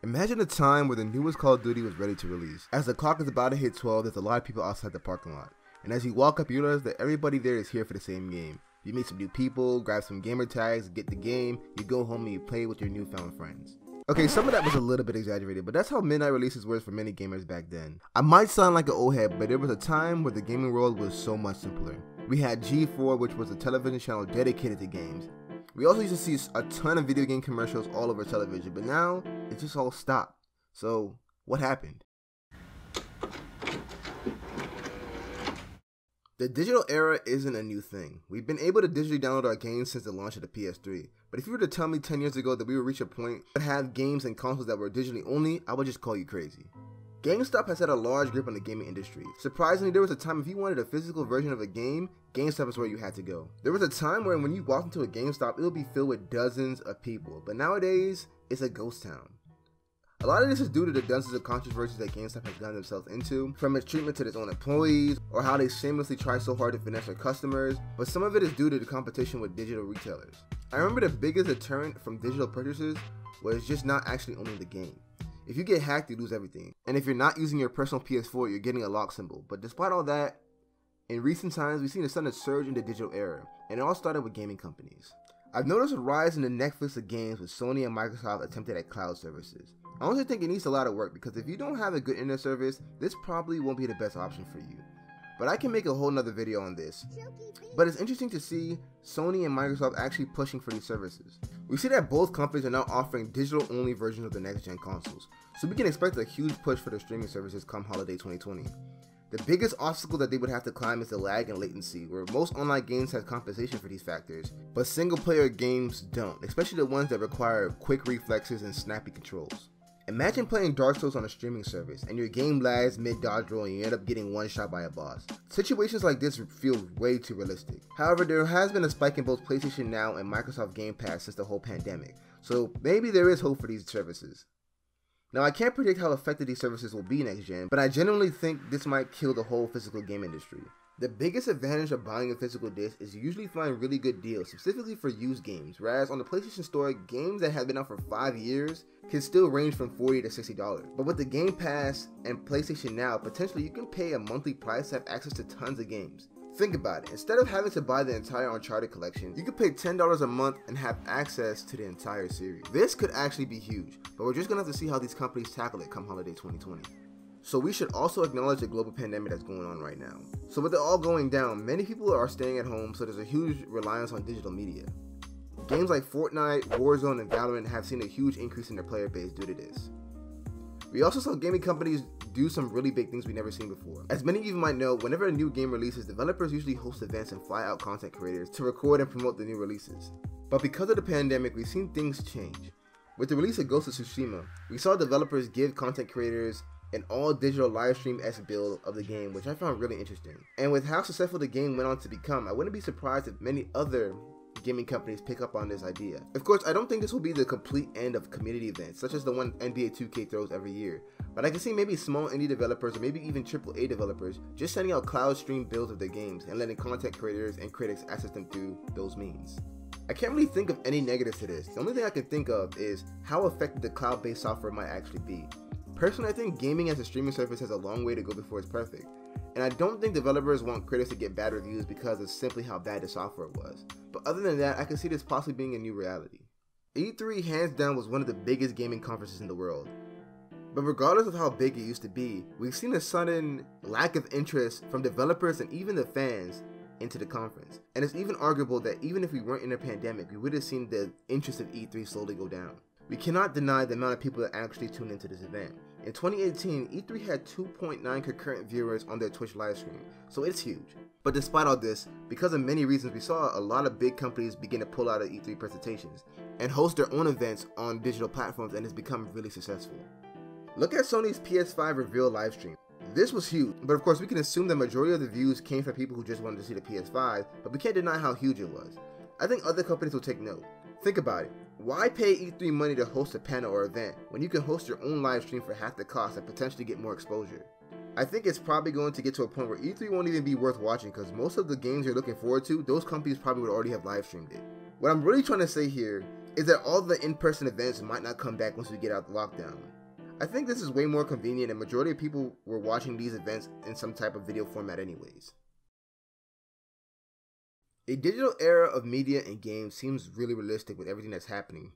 Imagine a time where the newest Call of Duty was ready to release. As the clock is about to hit 12, there's a lot of people outside the parking lot. And as you walk up, you realize that everybody there is here for the same game. You meet some new people, grab some gamer tags, get the game, you go home and you play with your newfound friends. Okay, some of that was a little bit exaggerated, but that's how midnight releases were for many gamers back then. I might sound like an old head, but there was a time where the gaming world was so much simpler. We had G4, which was a television channel dedicated to games. We also used to see a ton of video game commercials all over television, but now it just all stopped. So, what happened? The digital era isn't a new thing. We've been able to digitally download our games since the launch of the PS3. But if you were to tell me 10 years ago that we would reach a point to have games and consoles that were digitally only, I would just call you crazy. GameStop has had a large grip on the gaming industry. Surprisingly, there was a time if you wanted a physical version of a game, GameStop is where you had to go. There was a time where when you walked into a GameStop, it would be filled with dozens of people, but nowadays, it's a ghost town. A lot of this is due to the dozens of controversies that GameStop has gotten themselves into, from its treatment to its own employees, or how they shamelessly try so hard to finesse their customers, but some of it is due to the competition with digital retailers. I remember the biggest deterrent from digital purchases was just not actually owning the game. If you get hacked, you lose everything. And if you're not using your personal PS4, you're getting a lock symbol. But despite all that, in recent times, we've seen a sudden surge in the digital era, and it all started with gaming companies. I've noticed a rise in the Netflix of games with Sony and Microsoft attempted at cloud services. I honestly think it needs a lot of work because if you don't have a good internet service, this probably won't be the best option for you. But I can make a whole nother video on this. But it's interesting to see Sony and Microsoft actually pushing for these services. We see that both companies are now offering digital-only versions of the next-gen consoles, so we can expect a huge push for their streaming services come holiday 2020. The biggest obstacle that they would have to climb is the lag and latency, where most online games have compensation for these factors, but single-player games don't, especially the ones that require quick reflexes and snappy controls. Imagine playing Dark Souls on a streaming service, and your game lags mid-dodge roll and you end up getting one shot by a boss. Situations like this feel way too realistic. However, there has been a spike in both PlayStation Now and Microsoft Game Pass since the whole pandemic, so maybe there is hope for these services. Now, I can't predict how effective these services will be next gen, but I genuinely think this might kill the whole physical game industry. The biggest advantage of buying a physical disc is you usually find really good deals, specifically for used games, whereas on the PlayStation Store, games that have been out for 5 years can still range from $40 to $60. But with the Game Pass and PlayStation Now, potentially you can pay a monthly price to have access to tons of games. Think about it, instead of having to buy the entire Uncharted collection, you could pay $10 a month and have access to the entire series. This could actually be huge, but we're just gonna have to see how these companies tackle it come holiday 2020. So we should also acknowledge the global pandemic that's going on right now. So with it all going down, many people are staying at home, so there's a huge reliance on digital media. Games like Fortnite, Warzone, and Valorant have seen a huge increase in their player base due to this. We also saw gaming companies do some really big things we've never seen before. As many of you might know, whenever a new game releases, developers usually host events and fly out content creators to record and promote the new releases. But because of the pandemic, we've seen things change. With the release of Ghost of Tsushima, we saw developers give content creators an all-digital livestream-esque build of the game, which I found really interesting. And with how successful the game went on to become, I wouldn't be surprised if many other gaming companies pick up on this idea. Of course, I don't think this will be the complete end of community events, such as the one NBA 2K throws every year, but I can see maybe small indie developers or maybe even AAA developers just sending out cloud stream builds of their games and letting content creators and critics access them through those means. I can't really think of any negatives to this. The only thing I can think of is how effective the cloud-based software might actually be. Personally, I think gaming as a streaming service has a long way to go before it's perfect, and I don't think developers want critics to get bad reviews because of simply how bad the software was. But other than that, I can see this possibly being a new reality. E3 hands down was one of the biggest gaming conferences in the world. But regardless of how big it used to be, we've seen a sudden lack of interest from developers and even the fans into the conference. And it's even arguable that even if we weren't in a pandemic, we would have seen the interest of E3 slowly go down. We cannot deny the amount of people that actually tune into this event. In 2018, E3 had 2.9 concurrent viewers on their Twitch livestream, so it's huge. But despite all this, because of many reasons, we saw a lot of big companies begin to pull out of E3 presentations and host their own events on digital platforms, and it's become really successful. Look at Sony's PS5 reveal livestream. This was huge, but of course we can assume the majority of the views came from people who just wanted to see the PS5, but we can't deny how huge it was. I think other companies will take note. Think about it. Why pay E3 money to host a panel or event when you can host your own live stream for half the cost and potentially get more exposure? I think it's probably going to get to a point where E3 won't even be worth watching because most of the games you're looking forward to, those companies probably would already have live streamed it. What I'm really trying to say here is that all the in-person events might not come back once we get out the lockdown. I think this is way more convenient and majority of people were watching these events in some type of video format anyways. A digital era of media and games seems really realistic with everything that's happening.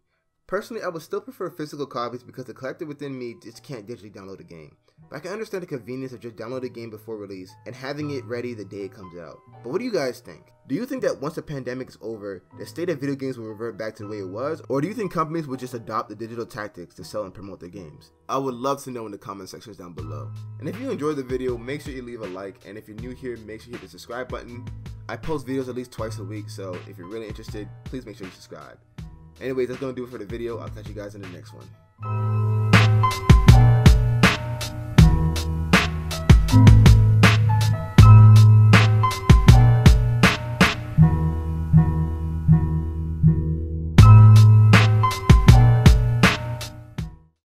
Personally, I would still prefer physical copies because the collector within me just can't digitally download a game. But I can understand the convenience of just downloading a game before release and having it ready the day it comes out. But what do you guys think? Do you think that once the pandemic is over, the state of video games will revert back to the way it was? Or do you think companies will just adopt the digital tactics to sell and promote their games? I would love to know in the comment sections down below. And if you enjoyed the video, make sure you leave a like. And if you're new here, make sure you hit the subscribe button. I post videos at least twice a week, so if you're really interested, please make sure you subscribe. Anyways, that's going to do it for the video. I'll catch you guys in the next one.